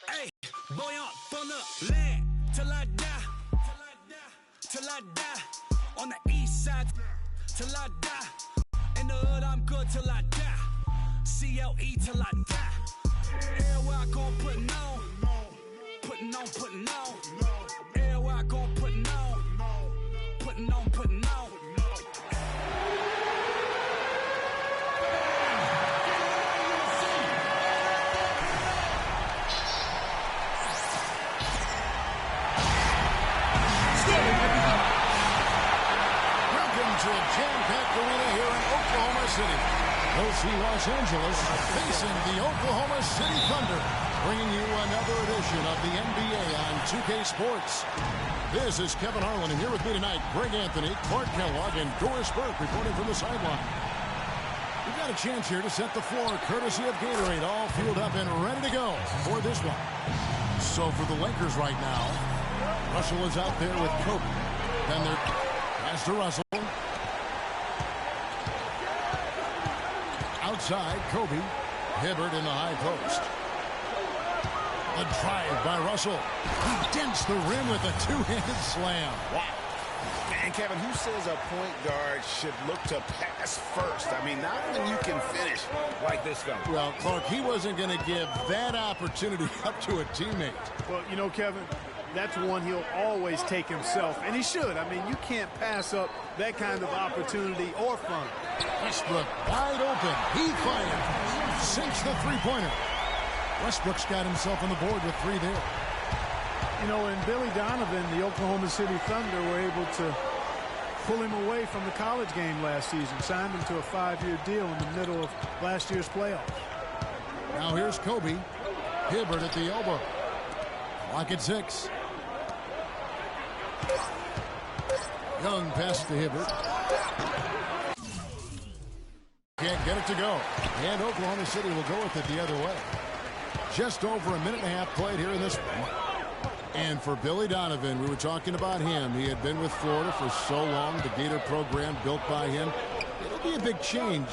Hey, boy, I'm from the land till I die. Till I die. On the east side till I die. In the hood, I'm good till I die. CLE till I die. Everywhere I go, putting on. Putting on, putting on. Everywhere I go, putting on. Putting on, putting on. To a jam-packed arena here in Oklahoma City. We'll see Los Angeles facing the Oklahoma City Thunder, bringing you another edition of the NBA on 2K Sports. This is Kevin Harlan, and here with me tonight, Greg Anthony, Clark Kellogg, and Doris Burke reporting from the sideline. We've got a chance here to set the floor, courtesy of Gatorade, all fueled up and ready to go for this one. So for the Lakers right now, Russell is out there with Kobe. Then they're pass to Russell. Outside, Kobe. Hibbert in the high post. A drive by Russell. He dents the rim with a two-handed slam. Wow. And Kevin, who says a point guard should look to pass first? I mean, not when you can finish like this guy. Well, Clark, he wasn't going to give that opportunity up to a teammate. Well, you know, Kevin, that's one he'll always take himself, and he should. I mean, you can't pass up that kind of opportunity or fun. Westbrook wide open. He fires. Sinks the three-pointer. Westbrook's got himself on the board with three there. You know, and Billy Donovan, the Oklahoma City Thunder, were able to pull him away from the college game last season, signed him to a 5-year deal in the middle of last year's playoffs. Now here's Kobe. Hibbert at the elbow. Clock at 6. Young pass to Hibbert. Can't get it to go. And Oklahoma City will go with it the other way. Just over a minute and a half played here in this one. And for Billy Donovan, we were talking about him. He had been with Florida for so long, the Gator program built by him. It'll be a big change.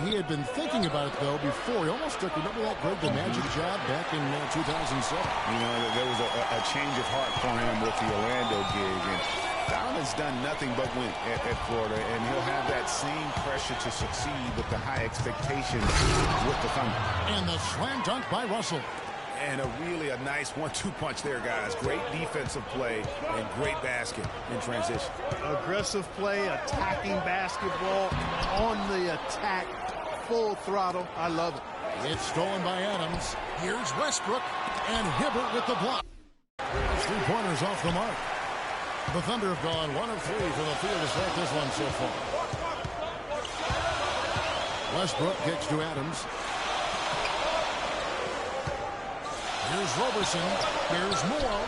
He had been thinking about it, though, before. He almost took, remember that Greg, the Magic job back in 2007? You know, there was a change of heart for him with the Orlando gig. And Donovan's done nothing but win at Florida, and he'll have that same pressure to succeed with the high expectations with the Thunder. And the slam dunk by Russell. And a nice 1-2 punch there, guys. Great defensive play and great basket in transition. Aggressive play, attacking basketball, on the attack, full throttle. I love it. It's stolen by Adams. Here's Westbrook, and Hibbert with the block. Three-pointers off the mark. The Thunder have gone 1 of 3 from the field to start this one so far. Westbrook kicks to Adams. Here's Roberson. Here's Moore.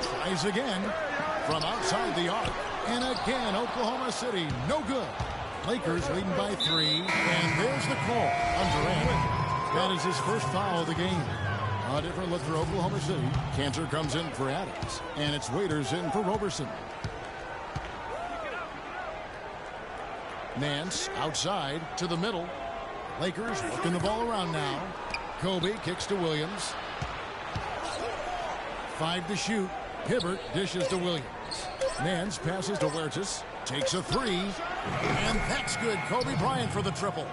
Tries again from outside the arc. And again, Oklahoma City, no good. Lakers leading by 3. And there's the call on Durant. That is his first foul of the game. A different look for Oklahoma City. Cantor comes in for Adams. And it's Waiters in for Roberson. Nance outside to the middle. Lakers working the ball around now. Kobe kicks to Williams. 5 to shoot. Hibbert dishes to Williams. Nance passes to Huertas. Takes a 3. And that's good. Kobe Bryant for the triple.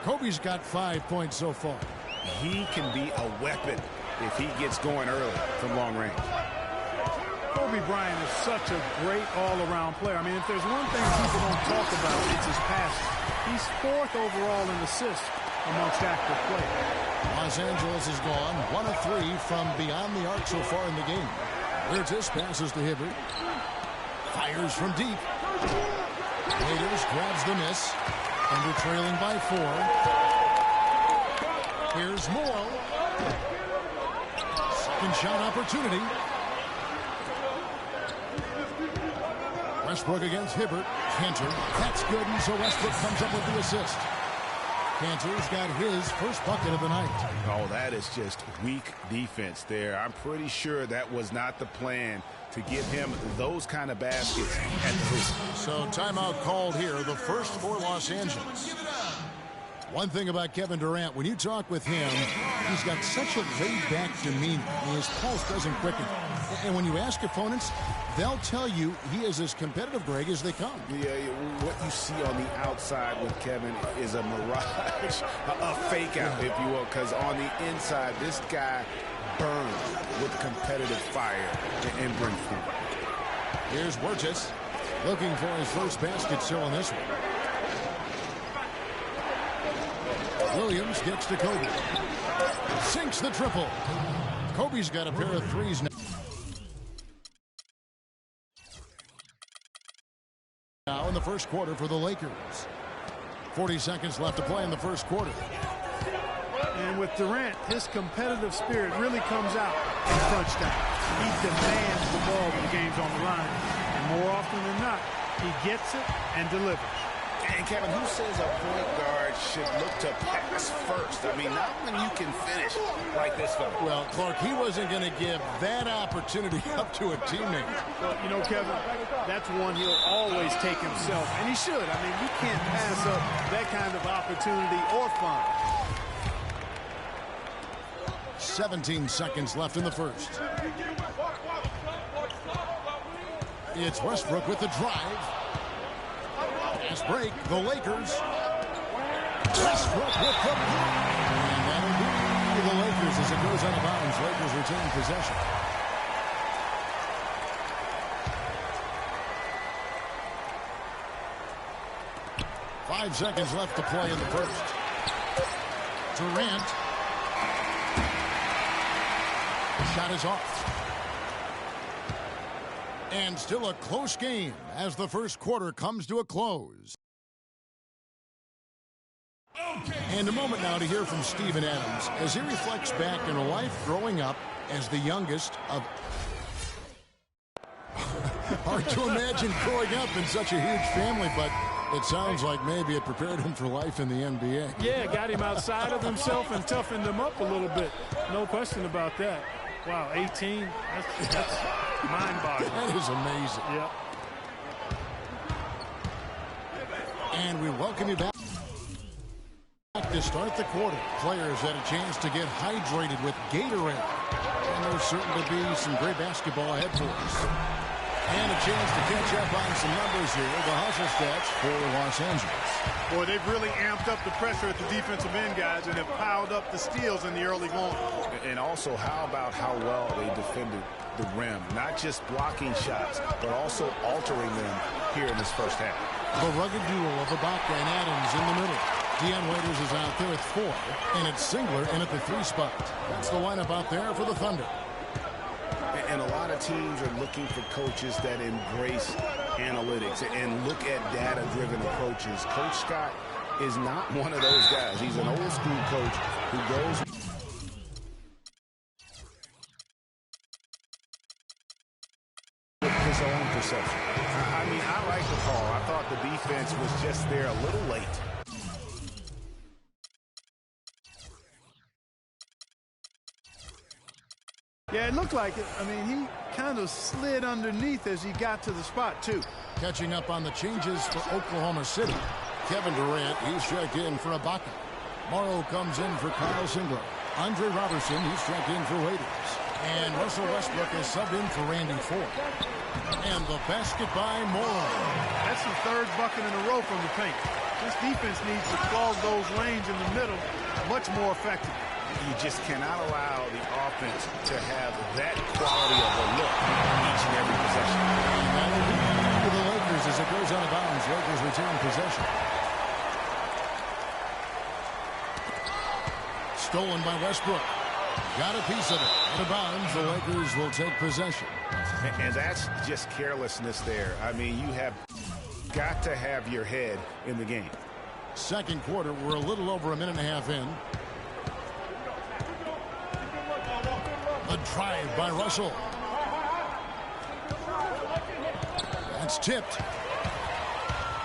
Kobe's got 5 points so far. He can be a weapon if he gets going early from long range. Kobe Bryant is such a great all-around player. I mean, if there's one thing people don't talk about, it's his passing. He's 4th overall in assists amongst active players. Los Angeles is gone 1 of 3 from beyond the arc so far in the game. Huertas passes to Hibbert. Fires from deep. Waiters grabs the miss. Under trailing by 4. Here's Moore. Second shot opportunity. Westbrook against Hibbert. Cantor. That's good, and so Westbrook comes up with the assist. Cantor's got his first bucket of the night. Oh, that is just weak defense there. I'm pretty sure that was not the plan to give him those kind of baskets at the hoop. So timeout called here, the first for Los Angeles. One thing about Kevin Durant, when you talk with him, he's got such a laid-back demeanor. His pulse doesn't quicken. And when you ask opponents, they'll tell you he is as competitive, Greg, as they come. Yeah, what you see on the outside with Kevin is a mirage, a fake out, if you will, because on the inside, this guy burns with competitive fire and brimstone. Here's Wirtz looking for his first basket still in this one. Williams gets to Kobe. Sinks the triple. Kobe's got a pair of threes now. Now in the first quarter for the Lakers. 40 seconds left to play in the first quarter. And with Durant, his competitive spirit really comes out in crunch time. He demands the ball when the game's on the line. And more often than not, he gets it and delivers. And Kevin, who says a point guard should look to pass first? I mean, not when you can finish like this fella. Well, Clark, he wasn't going to give that opportunity up to a teammate. Well, you know, Kevin, that's one he'll always take himself, and he should. I mean, you can't pass up that kind of opportunity or fun. 17 seconds left in the first. It's Westbrook with the drive. Fast break, the Lakers. Westbrook with the block. And that'll be the Lakers as it goes out of bounds. Lakers retain possession. Five seconds left to play in the first. Durant. Shot is off. And still a close game as the first quarter comes to a close. And a moment now to hear from Steven Adams as he reflects back on a life growing up as the youngest of... Hard to imagine growing up in such a huge family, but it sounds like maybe it prepared him for life in the NBA. Yeah, got him outside of himself and toughened him up a little bit. No question about that. Wow, 18, that's mind-boggling. That is amazing. Yep. And we welcome you back to start the quarter. Players had a chance to get hydrated with Gatorade. And there's certain to be some great basketball ahead for us. And a chance to catch up on some numbers here. The hustle stats for Los Angeles. Boy, they've really amped up the pressure at the defensive end, guys, and have piled up the steals in the early going. And also, how about how well they defended the rim? Not just blocking shots, but also altering them here in this first half. The rugged duo of Ibaka and Adams in the middle. Dion Waiters is out there at 4, and it's Singler in at the 3 spot. That's the lineup out there for the Thunder. And a lot of teams are looking for coaches that embrace analytics and look at data-driven approaches. Coach Scott is not one of those guys. He's an old-school coach who goes... with his own perception. I mean, I like the call. I thought the defense was just there a little late. Yeah, it looked like it. I mean, he kind of slid underneath as he got to the spot, too. Catching up on the changes for Oklahoma City. Kevin Durant, he's checked in for Ibaka. Morrow comes in for Kyle Singler. Andre Robertson, he's checked in for Waiters. And Russell Westbrook is subbed in for Randy Ford. And the basket by Morrow. That's the third bucket in a row from the paint. This defense needs to clog those lanes in the middle much more effectively. You just cannot allow the offense to have that quality of a look each and every possession. And that'll be for the Lakers as it goes out of bounds. Lakers retain possession. Stolen by Westbrook. Got a piece of it. Out of bounds, the Lakers will take possession. And that's just carelessness there. I mean, you have got to have your head in the game. Second quarter, we're a little over a minute and a half in. A drive by Russell. That's tipped.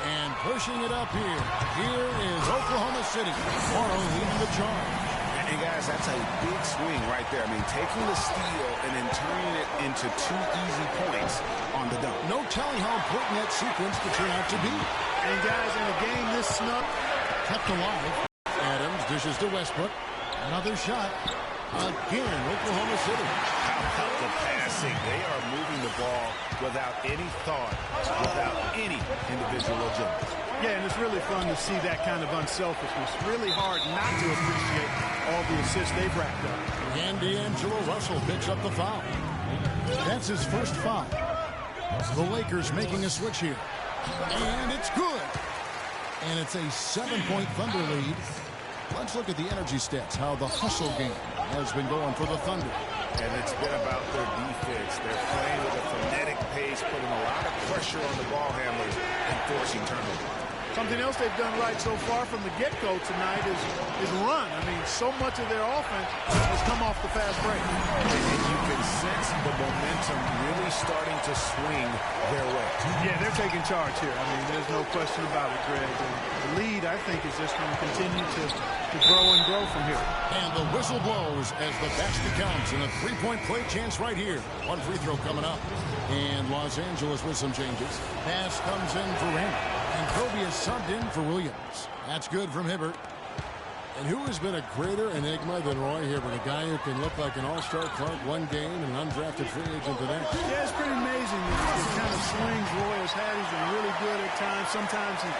And pushing it up here. Here is Oklahoma City. Morrow leading the charge. And guys, that's a big swing right there. I mean, taking the steal and then turning it into 2 easy points on the dunk. No telling how important that sequence could turn out to be. And guys, in a game this snug, Kept alive. Dishes to Westbrook. Another shot. Again, Oklahoma City. How about the passing? They are moving the ball without any thought, without any individual agenda. Yeah, and it's really fun to see that kind of unselfishness. Really hard not to appreciate all the assists they've racked up. And D'Angelo Russell picks up the foul. That's his first foul. The Lakers making a switch here. And it's good. And it's a 7-point Thunder lead. Let's look at the energy stats, how the hustle game has been going for the Thunder. And it's been about their defense. They're playing with a frenetic pace, putting a lot of pressure on the ball handlers and forcing turnovers. Something else they've done right so far from the get-go tonight is run. I mean, so much of their offense has come off the fast break. And you can sense the momentum really starting to swing their way. Yeah, they're taking charge here. I mean, there's no question about it, Greg. And the lead, I think, is just going to continue to grow and grow from here. And the whistle blows as the basket counts, and a three-point play chance right here. One free throw coming up. And Los Angeles with some changes. Pass comes in for Randall. And Kobe is subbed in for Williams. That's good from Hibbert. And who has been a greater enigma than Roy Hibbert? A guy who can look like an all-star Clark one game and an undrafted free agent the next. Yeah, it's pretty amazing the kind of swings Roy has had. He's been really good at times. Sometimes he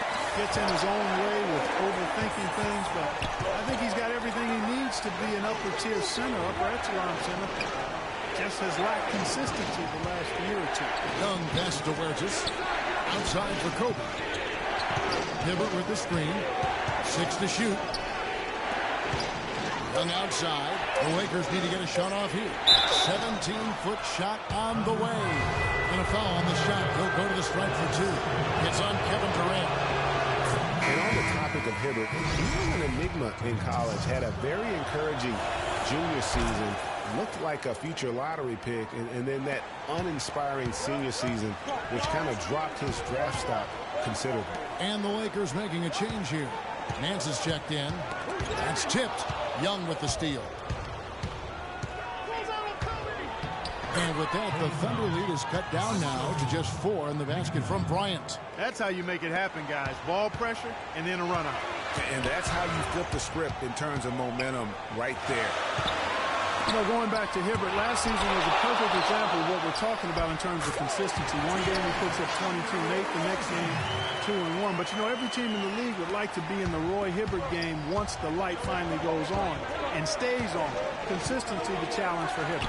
gets in his own way with overthinking things. But I think he's got everything he needs to be an upper-tier center, upper echelon center. Just has lacked consistency the last year or two. Young pass to Wertis. Outside for Kobe. Hibbert with the screen. 6 to shoot. Young outside. The Lakers need to get a shot off here. 17-foot shot on the way. And a foul on the shot. He'll go to the strike for 2. It's on Kevin Durant. And on the topic of Hibbert, he was an enigma in college. Had a very encouraging junior season. Looked like a future lottery pick. And then that uninspiring senior season, which kind of dropped his draft stock considerably. And the Lakers making a change here. Nance is checked in. That's tipped. Young with the steal. And with that, the Thunder lead is cut down now to just 4 in the basket from Bryant. That's how you make it happen, guys. Ball pressure and then a run out. And that's how you flip the script in terms of momentum right there. You know, going back to Hibbert, last season was a perfect example of what we're talking about in terms of consistency. One game he puts up 22 and 8, the next game 2 and 1. But, you know, every team in the league would like to be in the Roy Hibbert game once the light finally goes on and stays on. Consistency, the challenge for Hibbert.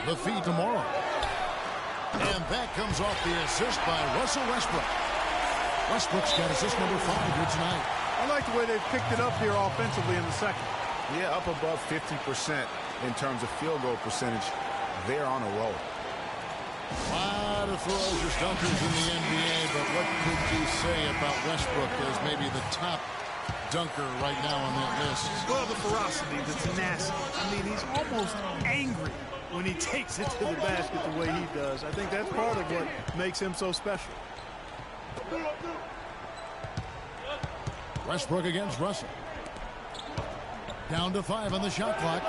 The feed tomorrow. And that comes off the assist by Russell Westbrook. Westbrook's got assist number 5 here tonight. I like the way they've picked it up here offensively in the second. Yeah, up above 50% in terms of field goal percentage. They're on a roll. A lot of ferocious dunkers in the NBA, but what could you say about Westbrook as maybe the top dunker right now on that list? Well, the ferocity, the tenacity. I mean, he's almost angry when he takes it to the basket the way he does. I think that's part of what makes him so special. Westbrook against Russell. Down to 5 on the shot clock.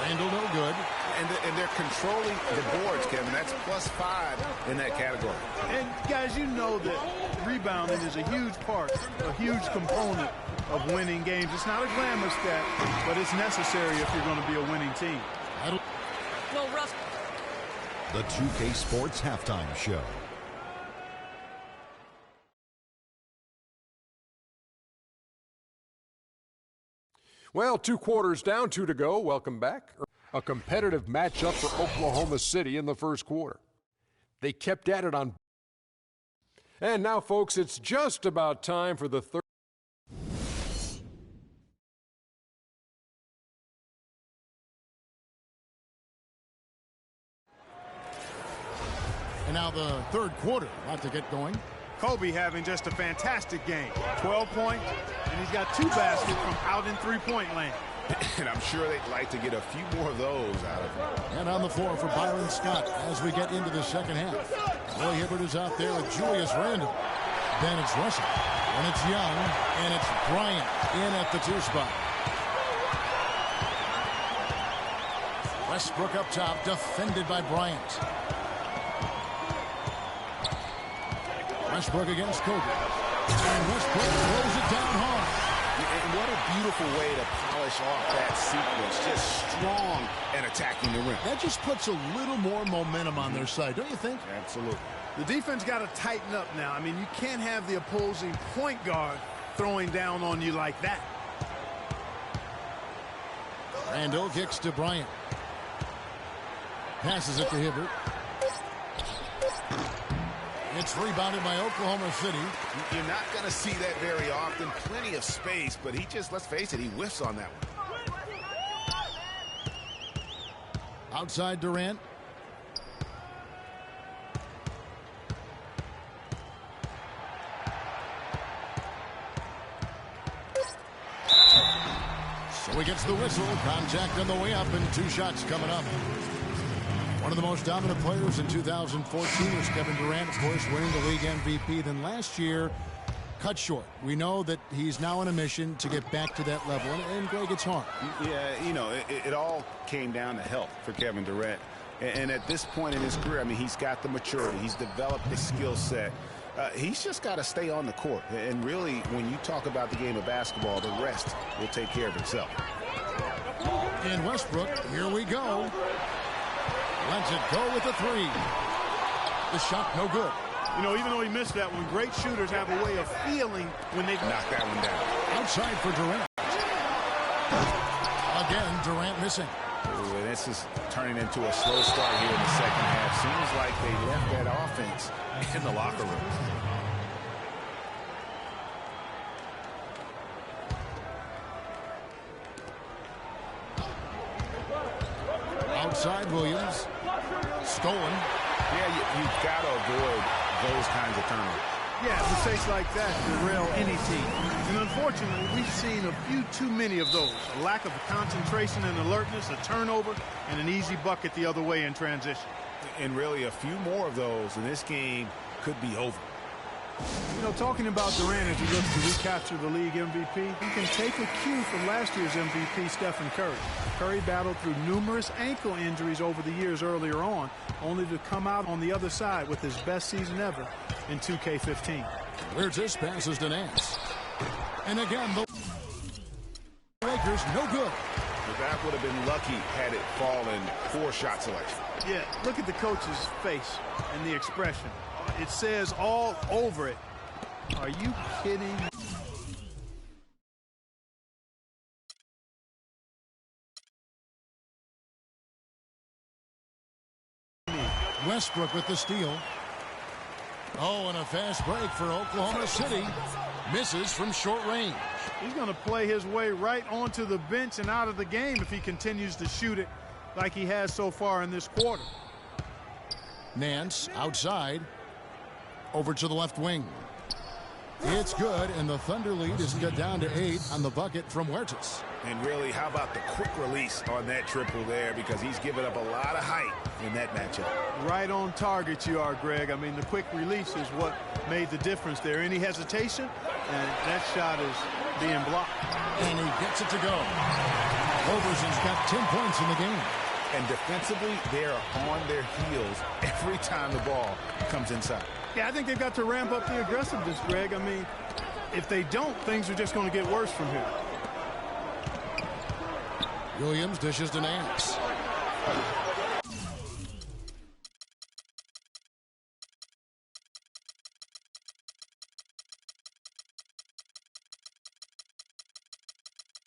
Randall no good. And they're controlling the boards, Kevin. That's +5 in that category. And, guys, you know that rebounding is a huge part, a huge component of winning games. It's not a glamour stat, but it's necessary if you're going to be a winning team. Well, Russ. The 2K Sports Halftime Show. Well, 2 quarters down, 2 to go. Welcome back. A competitive matchup for Oklahoma City in the first quarter. They kept at it on. And now, folks, it's just about time for the third. And now the third quarter about to get going. Kobe having just a fantastic game. 12 points, and he's got 2 baskets from out in three-point land. And I'm sure they'd like to get a few more of those out of him. And on the floor for Byron Scott as we get into the second half. Roy Hibbert is out there with Julius Randle. Then it's Russell. And it's Young. And it's Bryant in at the 2 spot. Westbrook up top, defended by Bryant. Westbrook against Kobe. And Westbrook throws it down hard. And what a beautiful way to polish off that sequence. Just strong and attacking the rim. That just puts a little more momentum on their side, don't you think? Absolutely. The defense got to tighten up now. I mean, you can't have the opposing point guard throwing down on you like that. Randall kicks to Bryant. Passes it to Hibbert. It's rebounded by Oklahoma City. You're not going to see that very often. Plenty of space, but he just, let's face it, he whiffs on that one. Outside Durant. So he gets the whistle. Contact on the way up and 2 shots coming up. One of the most dominant players in 2014 was Kevin Durant, of course, winning the league MVP. Then last year, cut short. We know that he's now on a mission to get back to that level. And Greg, it's hard. Yeah, you know, it all came down to health for Kevin Durant. And at this point in his career, I mean, he's got the maturity. He's developed the skill set. He's just got to stay on the court. And really, when you talk about the game of basketball, the rest will take care of itself. And Westbrook, here we go. Lets it go with a 3. The shot no good. You know, even though he missed that one, great shooters have a way of feeling when they knock that one down. Outside for Durant. Again, Durant missing. Ooh, and this is turning into a slow start here in the second half. Seems like they left that offense in the locker room. Outside Williams. Stolen. Yeah, you've got to avoid those kinds of turnovers. Yeah, mistakes like that derail any team. And unfortunately, we've seen a few too many of those. A lack of concentration and alertness, a turnover, and an easy bucket the other way in transition. And really a few more of those, and this game could be over. You know, talking about Durant as he looks to recapture the league MVP, he can take a cue from last year's MVP, Stephen Curry. Curry battled through numerous ankle injuries over the years earlier on, only to come out on the other side with his best season ever in 2K15. Where's this passes to Nance? And again, the Lakers no good. But that would have been lucky had it fallen poor shot selection. Yeah, look at the coach's face and the expression. It says all over it. Are you kidding? Westbrook with the steal. Oh, and a fast break for Oklahoma City. Misses from short range. He's going to play his way right onto the bench and out of the game if he continues to shoot it like he has so far in this quarter. Nance outside. Over to the left wing. It's good, and the Thunder lead is cut down to 8 on the bucket from Huertas. And really, how about the quick release on that triple there, because he's given up a lot of height in that matchup. Right on target you are, Greg. I mean, the quick release is what made the difference there. Any hesitation, and that shot is being blocked. And he gets it to go. Roberson's got 10 points in the game. And defensively, they are on their heels every time the ball comes inside. Yeah, I think they've got to ramp up the aggressiveness, Greg. I mean, if they don't, things are just going to get worse from here. Williams dishes to Nance.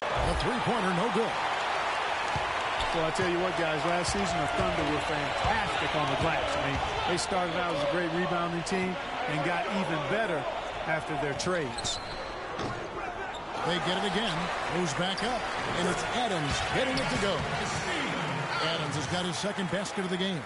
A three-pointer, no good. Well, I tell you what, guys, last season the Thunder were fantastic on the glass. I mean, they started out as a great rebounding team and got even better after their trades. They get it again. Moves back up. And it's Adams getting it to go. Adams has got his second basket of the game.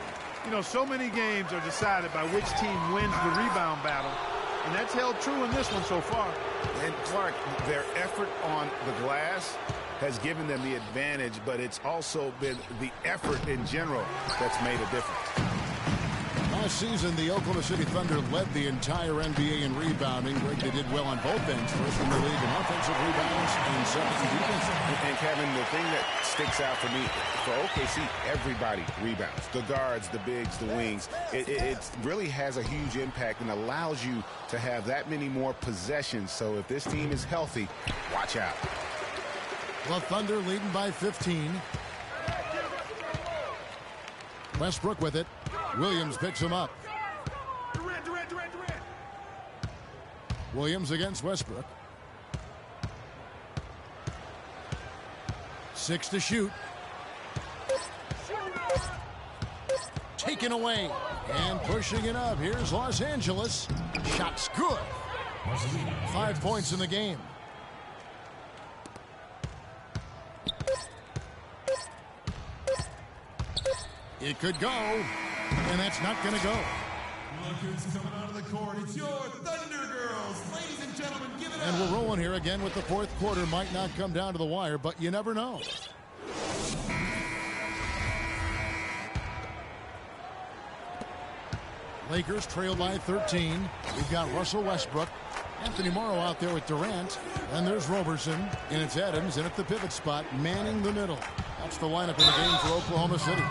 You know, so many games are decided by which team wins the rebound battle. And that's held true in this one so far. And Clark, their effort on the glass has given them the advantage, but it's also been the effort in general that's made a difference. Last season, the Oklahoma City Thunder led the entire NBA in rebounding. Greg, they did well on both ends. First in the league in offensive rebounds and second in defensive. And Kevin, the thing that sticks out for me, for OKC, everybody rebounds. The guards, the bigs, the wings. It really has a huge impact and allows you to have that many more possessions. So if this team is healthy, watch out. The Thunder leading by 15. Westbrook with it. Williams picks him up. Williams against Westbrook. 6 to shoot. Taken away and pushing it up. Here's Los Angeles. Shot's good. 5 points in the game. It could go, and that's not going to go. Look who's coming out of the court. It's your Thunder Girls. Ladies and gentlemen, give it up. And we're rolling here again with the fourth quarter. Might not come down to the wire, but you never know. Lakers trail by 13. We've got Russell Westbrook. Anthony Morrow out there with Durant. And there's Roberson. And it's Adams in at the pivot spot, manning the middle. That's the lineup in the game for Oklahoma City.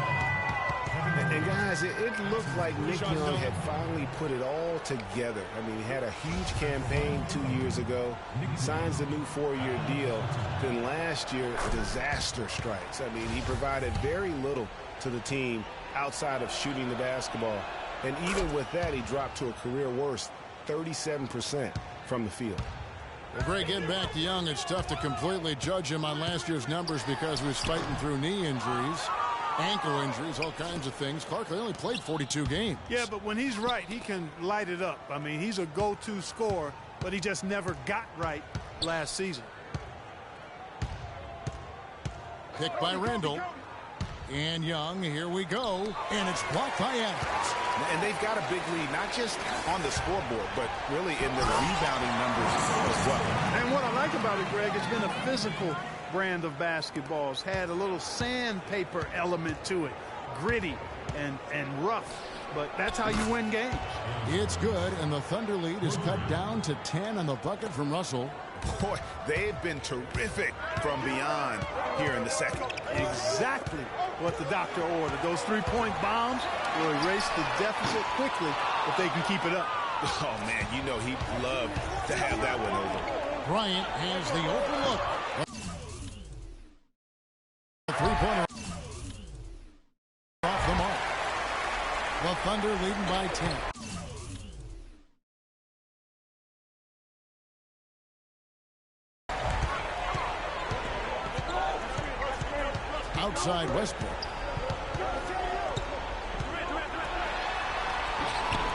And guys, it looked like Nick Young had finally put it all together. I mean, he had a huge campaign 2 years ago, signs a new 4-year deal. Then last year, disaster strikes. I mean, he provided very little to the team outside of shooting the basketball. And even with that, he dropped to a career worst, 37% from the field. Well, Greg, getting back to Young, it's tough to completely judge him on last year's numbers because he was fighting through knee injuries, ankle injuries, all kinds of things. Clark only played 42 games. Yeah, but when he's right, he can light it up. I mean, he's a go-to scorer, but he just never got right last season. Picked by Randall. And Young, here we go. And it's blocked by Adams. And they've got a big lead, not just on the scoreboard, but really in the rebounding numbers as well. And what I like about it, Greg, it's been a physical brand of basketball. It's had a little sandpaper element to it, gritty and rough. But that's how you win games. It's good, and the Thunder lead is cut down to 10 on the bucket from Russell. Boy, they've been terrific from beyond here in the second. Exactly what the doctor ordered. Those three-point bombs will erase the deficit quickly if they can keep it up. Oh, man, you know he'd love to have that one over. Bryant has the open look. Three-pointer off the mark. The Thunder leading by 10. Outside Westbrook.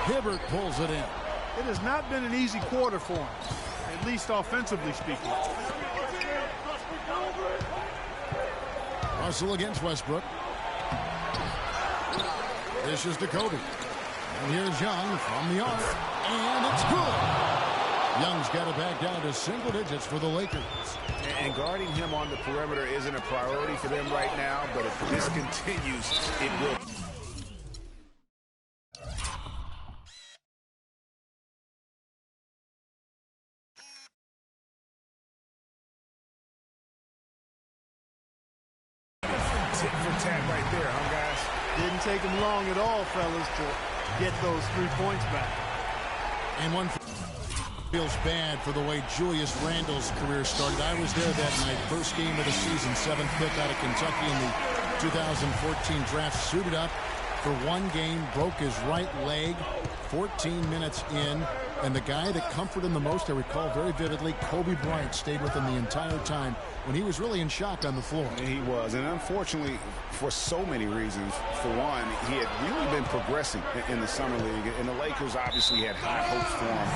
Hibbert pulls it in. It has not been an easy quarter for him, at least offensively speaking. Russell against Westbrook. This is to Kobe. And here's Young from the arc. And it's good. Young's got it back down to single digits for the Lakers. And guarding him on the perimeter isn't a priority for them right now, but if this continues, it will. Tit for tat right there, huh, guys? Didn't take him long at all, fellas, to get those 3 points back. And one feels bad for the way Julius Randle's career started. I was there that night, first game of the season, 7th pick out of Kentucky in the 2014 draft. Suited up for one game, broke his right leg 14 minutes in. And the guy that comforted him the most, I recall very vividly, Kobe Bryant stayed with him the entire time when he was really in shock on the floor. And he was. And unfortunately, for so many reasons, for one, he had really been progressing in the summer league. And the Lakers obviously had high hopes for him.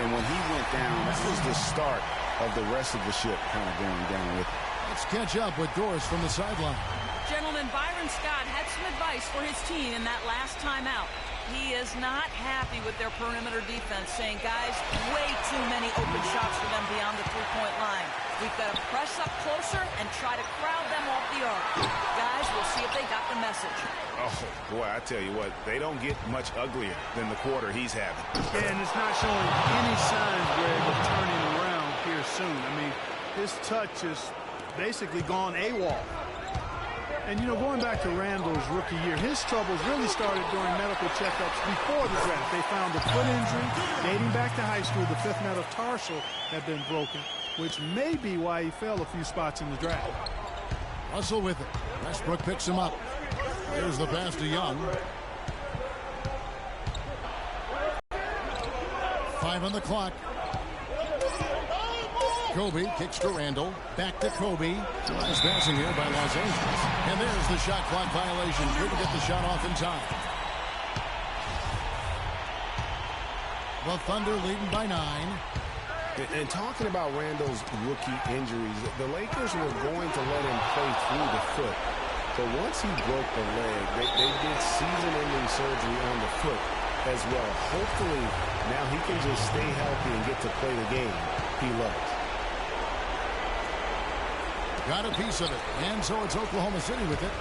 And when he went down, that was the start of the rest of the ship kind of going down with him. Let's catch up with Doris from the sideline. Gentlemen, Byron Scott had some advice for his team in that last timeout. He is not happy with their perimeter defense, saying, guys, way too many open shots for them beyond the three-point line. We've got to press up closer and try to crowd them off the arc. Guys, we'll see if they got the message. Oh, boy, I tell you what, they don't get much uglier than the quarter he's having. Yeah, and it's not showing any signs, Greg, of turning around here soon. I mean, his touch is basically gone AWOL. And, you know, going back to Randall's rookie year, his troubles really started during medical checkups before the draft. They found a foot injury dating back to high school. The fifth metatarsal had been broken, which may be why he fell a few spots in the draft. Russell with it. Westbrook picks him up. There's the pass to Young. 5 on the clock. Kobe kicks to Randall. Back to Kobe. Nice passing here by Los Angeles. And there's the shot clock violation. Couldn't get the shot off in time. The Thunder leading by 9. And talking about Randall's rookie injuries, the Lakers were going to let him play through the foot. But once he broke the leg, they did season-ending surgery on the foot as well. Hopefully, now he can just stay healthy and get to play the game he loves. Got a piece of it. And so it's Oklahoma City with it.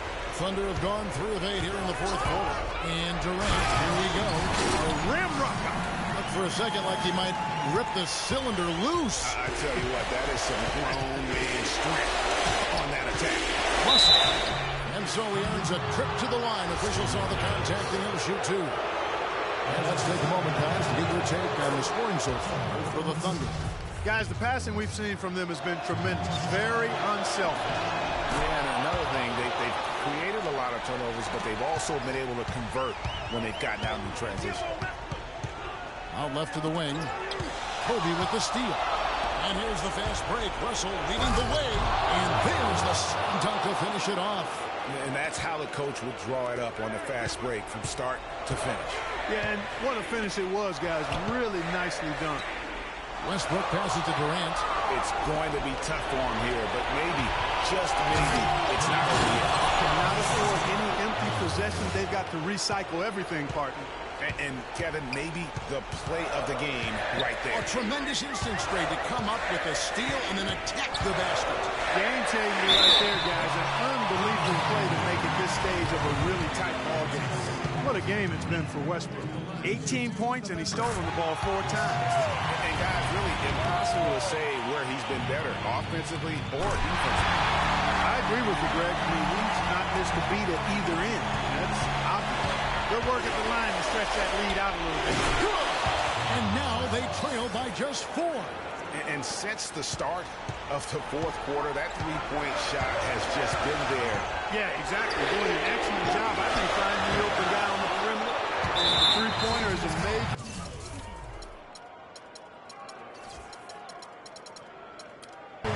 Thunder have gone 3 of 8 here in the fourth quarter. And Durant, here we go. A rim rocker. Looked for a second like he might rip the cylinder loose. I tell you what, that is some grown man strength on that attack. Russell. And so he earns a trip to the line. Officials saw the contact and he'll shoot 2. And let's take a moment, guys, to get your take on the scoring so far for the Thunder. Guys, the passing we've seen from them has been tremendous. Very unselfish. Yeah, and another thing, they've created a lot of turnovers, but they've also been able to convert when they've gotten out in transition. Out left to the wing. Kobe with the steal. And here's the fast break. Russell leading the way. And there's the slam dunk to finish it off. And that's how the coach would draw it up on the fast break from start to finish. Yeah, and what a finish it was, guys. Really nicely done. Westbrook passes to Durant. It's going to be tough for him here, but maybe, just maybe, it's not over yet. Cannot afford any empty possessions. They've got to recycle everything, partner. And Kevin, maybe the play of the game right there. A tremendous instincts trade to come up with a steal and then attack the basket. Game changing right there, guys. An unbelievable play to make at this stage of a really tight ball game. What a game it's been for Westbrook. 18 points, and he's stolen the ball 4 times. And guys, really impossible to say where he's been better, offensively or defensively. I agree with you, Greg. I mean, he's not missed a beat at either end. That's obvious. Good work at the line to stretch that lead out a little bit. And now they trail by just 4. And since the start of the fourth quarter, that three-point shot has just been there. Yeah, exactly. Doing an excellent job, I think, finding the open guy on the perimeter. And the three-pointer is a major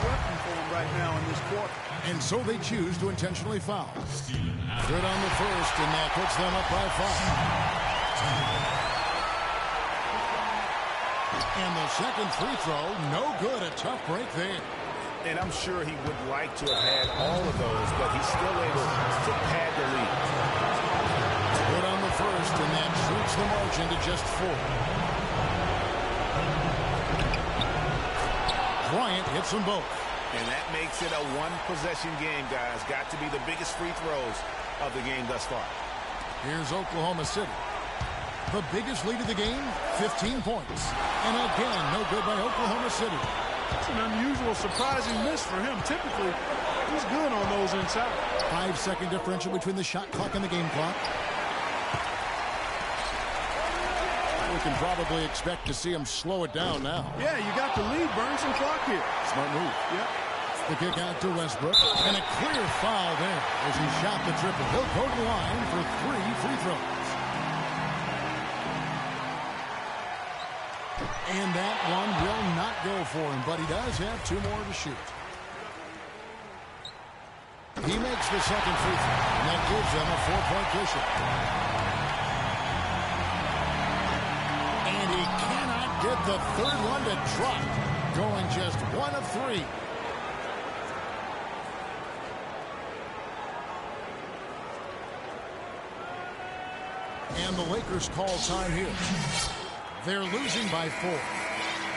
weapon for him right now in this quarter. And so they choose to intentionally foul. Good on the first, and that puts them up by 5. And the second free throw, no good. A tough break there. And I'm sure he would like to have had all of those, but he's still able to pad the lead. Good on the first, and that shoots the margin to just 4. Bryant hits them both. And that makes it a one-possession game, guys. Got to be the biggest free throws of the game thus far. Here's Oklahoma City. The biggest lead of the game, 15 points. And again, no good by Oklahoma City. It's an unusual, surprising miss for him. Typically, he's good on those inside. 5-second differential between the shot clock and the game clock. We can probably expect to see him slow it down now. Yeah, you got the lead. Burn some clock here. Smart move. Yep. The kick out to Westbrook. And a clear foul there as he shot the triple. He'll go to the line for 3 free throws. And that one will not go for him, but he does have 2 more to shoot. He makes the second free throw, and that gives them a 4-point cushion. And he cannot get the third one to drop, going just 1 of 3. And the Lakers call time here. They're losing by 4.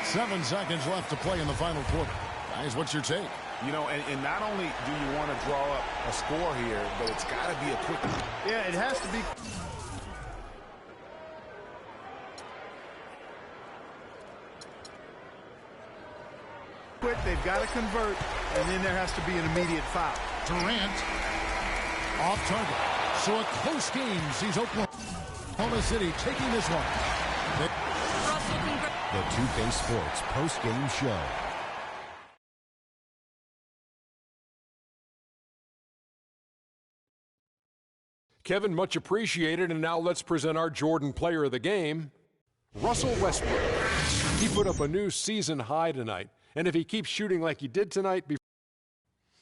7 seconds left to play in the final quarter. Guys, what's your take? You know, and not only do you want to draw up a score here, but it's got to be a quick one. Yeah, it has to be. Quick, they've got to convert, and then there has to be an immediate foul. Durant off target. So a close game sees Oklahoma City taking this one. The 2K Sports post-game show. Kevin, much appreciated, and now let's present our Jordan Player of the Game, Russell Westbrook. He put up a new season high tonight, and if he keeps shooting like he did tonight,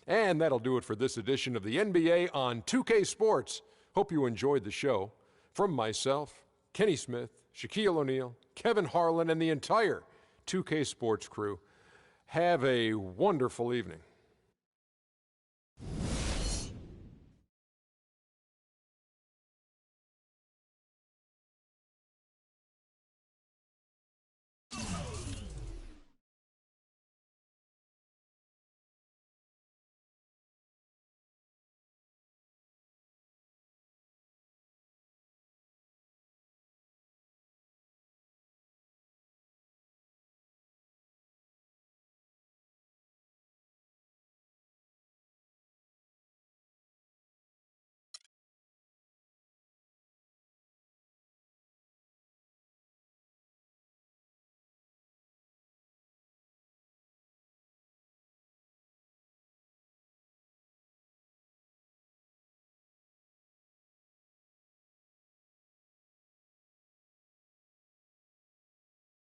and that'll do it for this edition of the NBA on 2K Sports. Hope you enjoyed the show. From myself, Kenny Smith, Shaquille O'Neal, Kevin Harlan, and the entire 2K Sports crew, have a wonderful evening.